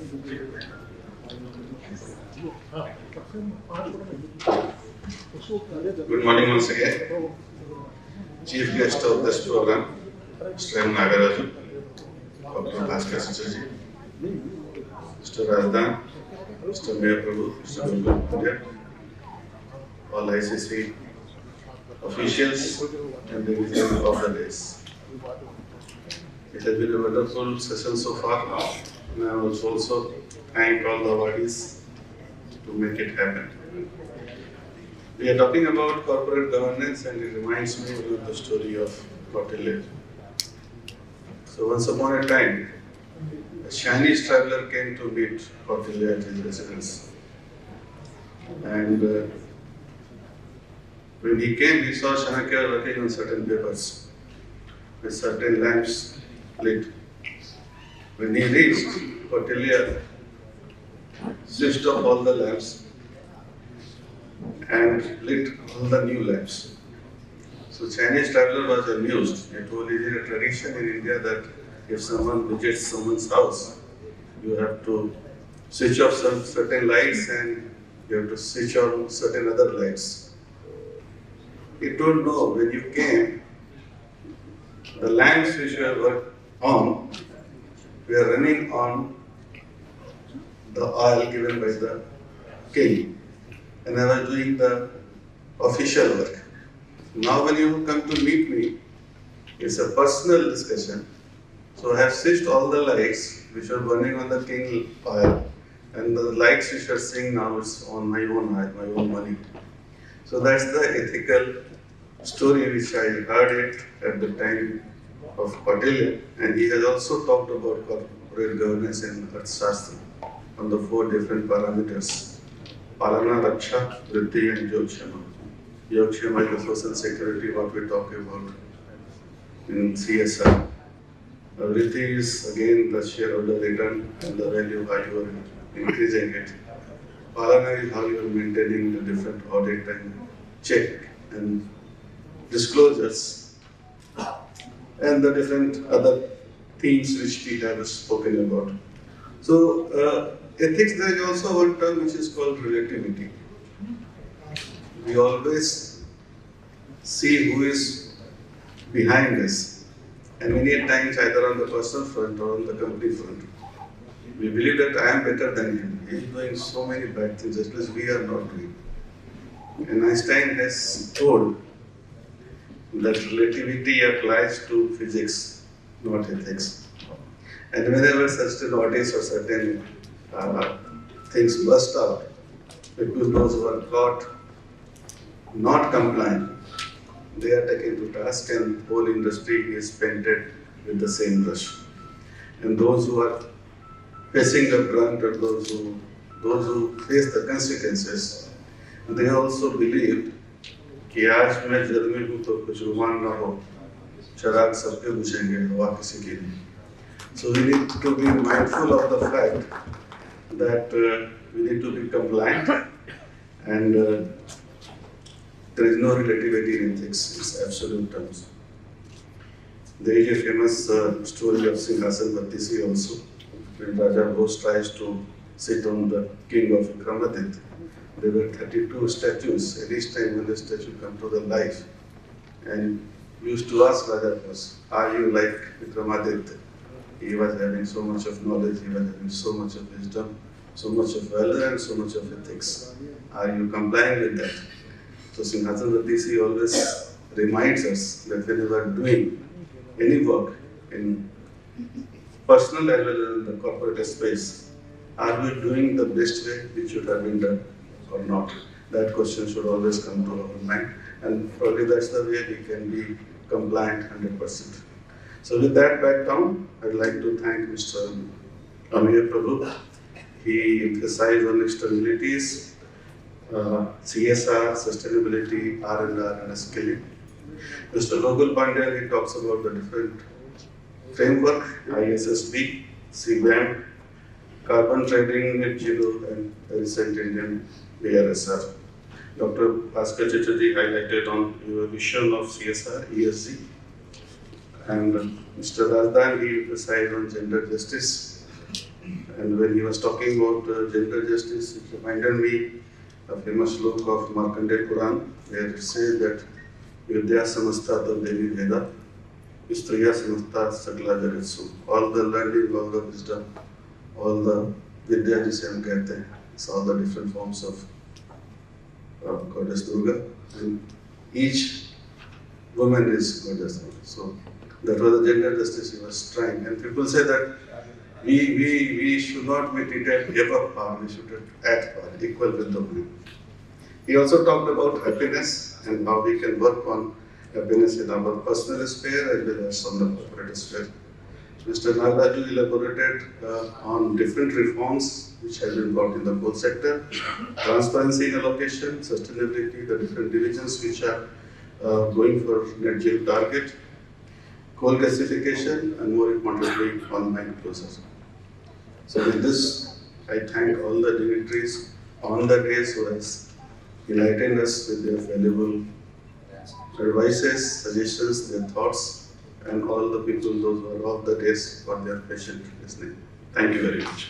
Good morning once again. Chief guest of this program, Mr. M. Nagaraju, Dr. Pankaj Satija, Mr. Rajdan, Mr. Mayor Prabhu, Mr. Pankaj, all ICC officials and the visitors of the days. It has been a wonderful session so far, and I will also thank all the awardees to make it happen. We are talking about corporate governance, and it reminds me of the story of Kautilya. So once upon a time, a Chinese traveler came to meet Kautilya at his residence. And when he came, he saw Chanakya working on certain papers with certain lamps lit. When he reached, Kautilya switched off all the lamps and lit all the new lamps. So Chinese traveler was amused. It was a tradition in India that if someone visits someone's house, you have to switch off some certain lights and you have to switch on certain other lights. He told no, when you came, the lamps which were on, we are running on the oil given by the king. And I was doing the official work. Now when you come to meet me, it's a personal discussion. So I have switched all the lights which are burning on the king oil, and the lights which are seeing now is on my own oil, my own money. So that's the ethical story which I heard it at the time of Kautilya, and he has also talked about corporate governance in Arthashastra on the 4 different parameters. Palana, Raksha, Vriddhi and Yogkshema. Yogkshema is the social security, what we talk about in CSR. Vriddhi is again the shareholder return and the value how you are increasing it. Palana is how you are maintaining the different audit and check and disclosures and the different other themes which we have spoken about. So, ethics, there is also one term which is called relativity. We always see who is behind us, and many times either on the personal front or on the company front. We believe that I am better than him. He is doing so many bad things, just as we are not doing. And Einstein has told that relativity applies to physics, not ethics. And whenever certain audits or certain things burst out, because those who are caught not complying, they are taken to task, and whole industry is painted with the same brush. And those who are facing the brunt, or those who face the consequences, they also believe कि आज मैं जद में हूँ तो कुछ रुमान ना हो, चराग सबके बुझेंगे, हवा किसी की नहीं. So we need to be mindful of the fact that we need to be compliant, and there is no relativity in ethics, it's absolute terms. There is a famous story of Singhasan Bhattisi also, when Raja Bose tries to sit on the king of Vikramaditya. There were 32 statues. At each time when the statue come to the life, and used to ask Raja Bose, are you like Vikramaditya? He was having so much of knowledge, he was having so much of wisdom, so much of valor and so much of ethics. Are you complying with that? So Singhasan Bhattisi always reminds us that when we are doing any work in personal as well as in the corporate space, are we doing the best way which should have been done or not? That question should always come to our mind, and probably that's the way we can be compliant 100%. So with that background, I'd like to thank Mr. Mayor Prabhu. He emphasized on externalities, CSR, sustainability, R&R and skilling. Mr. Logal Pandya, he talks about the different framework, ISSB, CBAM, carbon trading, net zero, and the recent Indian BRSR. Dr. Pankaj Satija highlighted on your vision of CSR, ESG. And Mr. Rajdan, he emphasized on gender justice. And when he was talking about gender justice, it reminded me a famous sloka of Markandeya Quran, where it says that Vidya Samasta Devi Veda, Istriya Samasta Sakla Jagatsu. All the learning, all the wisdom, all the Vidya jise hum kehte hain, it's all the different forms of Goddess Durga, and each woman is Goddess Durga. So that was the gender justice he was trying. And people say that we should not be treated above par, we should be at par, equal with the women. He also talked about happiness and how we can work on happiness in our personal sphere as well as on the corporate sphere. Mr. Nagaraju elaborated on different reforms which have been brought in the coal sector, transparency in allocation, sustainability, the different divisions which are going for net zero target, coal gasification, and more importantly, on-mine closure. So with this, I thank all the dignitaries on the days who has enlightened us with their valuable advices, suggestions, their thoughts, and all the people, those who are off the days for their patient listening. Thank you very much.